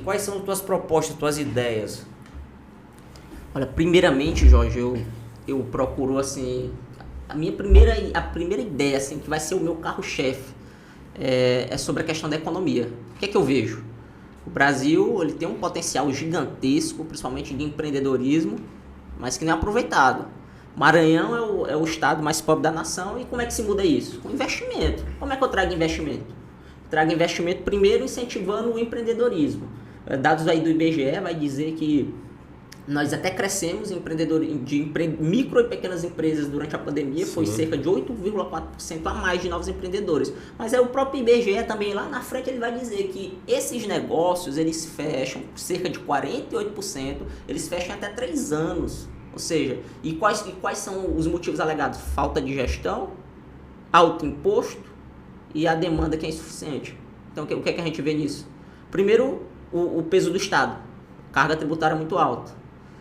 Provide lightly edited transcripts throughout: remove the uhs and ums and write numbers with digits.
quais são as tuas propostas, tuas ideias? Olha, primeiramente, Jorge, eu procuro, assim, a primeira ideia, assim, que vai ser o meu carro-chefe, é sobre a questão da economia. O que é que eu vejo? O Brasil, ele tem um potencial gigantesco, principalmente de empreendedorismo, mas que não é aproveitado. Maranhão é o estado mais pobre da nação, e como é que se muda isso? Com investimento. Como é que eu trago investimento? Trago investimento primeiro incentivando o empreendedorismo. Dados aí do IBGE vai dizer que nós até crescemos em micro e pequenas empresas durante a pandemia. Sim. Foi cerca de 8,4% a mais de novos empreendedores. Mas é o próprio IBGE também, lá na frente, ele vai dizer que esses negócios, eles fecham cerca de 48%, eles fecham até 3 anos. Ou seja, e quais são os motivos alegados? Falta de gestão, alto imposto e a demanda que é insuficiente. Então, o que é que a gente vê nisso? Primeiro, o peso do Estado, carga tributária muito alta.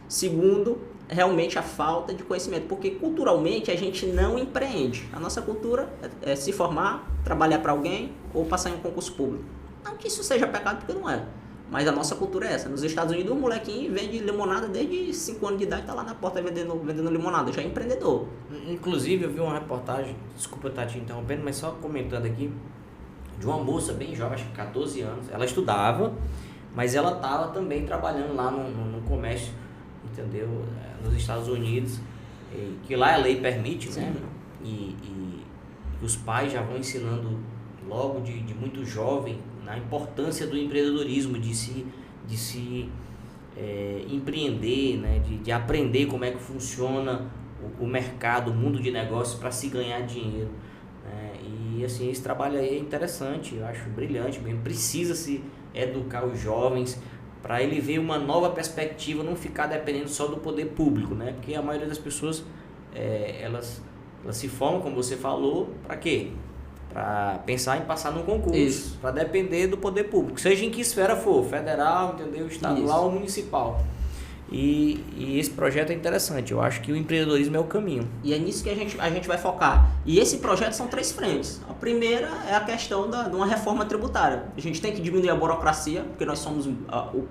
Segundo, realmente a falta de conhecimento, porque culturalmente a gente não empreende. A nossa cultura é se formar, trabalhar para alguém ou passar em um concurso público. Não que isso seja pecado, porque não é. Mas a nossa cultura é essa. Nos Estados Unidos, um molequinho vende limonada desde 5 anos de idade, tá lá na porta vendendo limonada, já é empreendedor. Inclusive, eu vi uma reportagem, desculpa eu estar te interrompendo, mas só comentando aqui, de uma moça bem jovem, acho que 14 anos. Ela estudava, mas ela estava também trabalhando lá no comércio, entendeu? Nos Estados Unidos, que lá a lei permite, né? E os pais já vão ensinando logo de muito jovem na importância do empreendedorismo, de se empreender, né? De aprender como é que funciona o mercado, o mundo de negócios para se ganhar dinheiro, né? E assim, esse trabalho aí é interessante, eu acho brilhante mesmo. Precisa-se educar os jovens para ele ver uma nova perspectiva, não ficar dependendo só do poder público, né? Porque a maioria das pessoas, elas se formam, como você falou, para quê? Para pensar em passar num concurso, para depender do poder público, seja em que esfera for, federal, entendeu? Estadual ou municipal. E esse projeto é interessante, eu acho que o empreendedorismo é o caminho. E é nisso que a gente vai focar. E esse projeto são 3 frentes. A primeira é a questão de uma reforma tributária. A gente tem que diminuir a burocracia, porque nós somos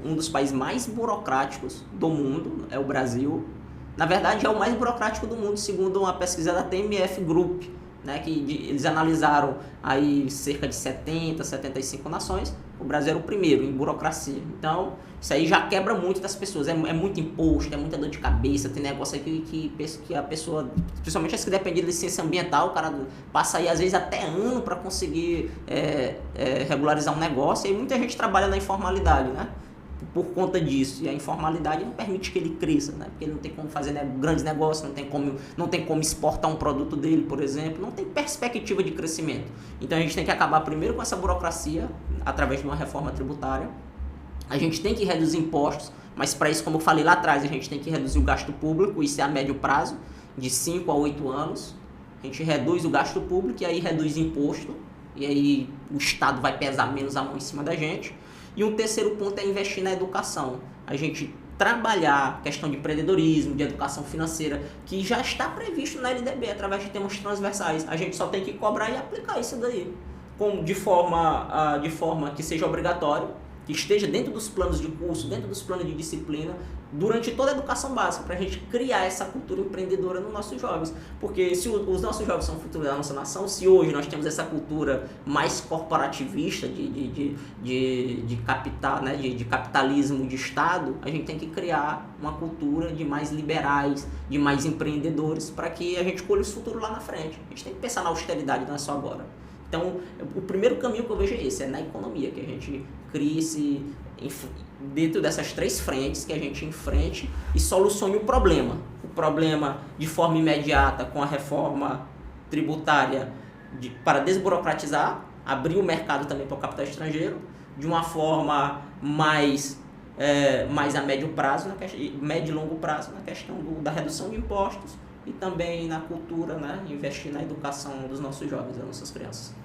um dos países mais burocráticos do mundo, é o Brasil. Na verdade, é o mais burocrático do mundo, segundo uma pesquisa da TMF Group, né, que eles analisaram aí cerca de 75 nações. O Brasil era o primeiro em burocracia. Então, isso aí já quebra muito das pessoas. É muito imposto, é muita dor de cabeça. Tem negócio aí que a pessoa, principalmente as que dependem de licença ambiental, o cara passa aí às vezes até ano para conseguir regularizar um negócio. E aí muita gente trabalha na informalidade, né? Por conta disso, e a informalidade não permite que ele cresça, né? Porque ele não tem como fazer grandes negócios, não tem como exportar um produto dele, por exemplo, não tem perspectiva de crescimento. Então a gente tem que acabar primeiro com essa burocracia, através de uma reforma tributária. A gente tem que reduzir impostos, mas para isso, como eu falei lá atrás, a gente tem que reduzir o gasto público, isso é a médio prazo, de 5 a 8 anos. A gente reduz o gasto público e aí reduz imposto, e aí o Estado vai pesar menos a mão em cima da gente. E um terceiro ponto é investir na educação. A gente trabalhar a questão de empreendedorismo, de educação financeira, que já está previsto na LDB, através de temas transversais. A gente só tem que cobrar e aplicar isso daí, de forma que seja obrigatório, que esteja dentro dos planos de curso, dentro dos planos de disciplina, durante toda a educação básica, para a gente criar essa cultura empreendedora nos nossos jovens. Porque se os nossos jovens são o futuro da nossa nação, se hoje nós temos essa cultura mais corporativista de capital, né, de capitalismo de Estado, a gente tem que criar uma cultura de mais liberais, de mais empreendedores, para que a gente colhe o futuro lá na frente. A gente tem que pensar na austeridade, não é só agora. Então, o primeiro caminho que eu vejo é esse, é na economia, que a gente crie dentro dessas 3 frentes, que a gente enfrente e solucione o problema. O problema de forma imediata com a reforma tributária para desburocratizar, abrir o mercado também para o capital estrangeiro, de uma forma mais a médio prazo, médio e longo prazo, na questão da redução de impostos, e também na cultura, né? Investir na educação dos nossos jovens, das nossas crianças.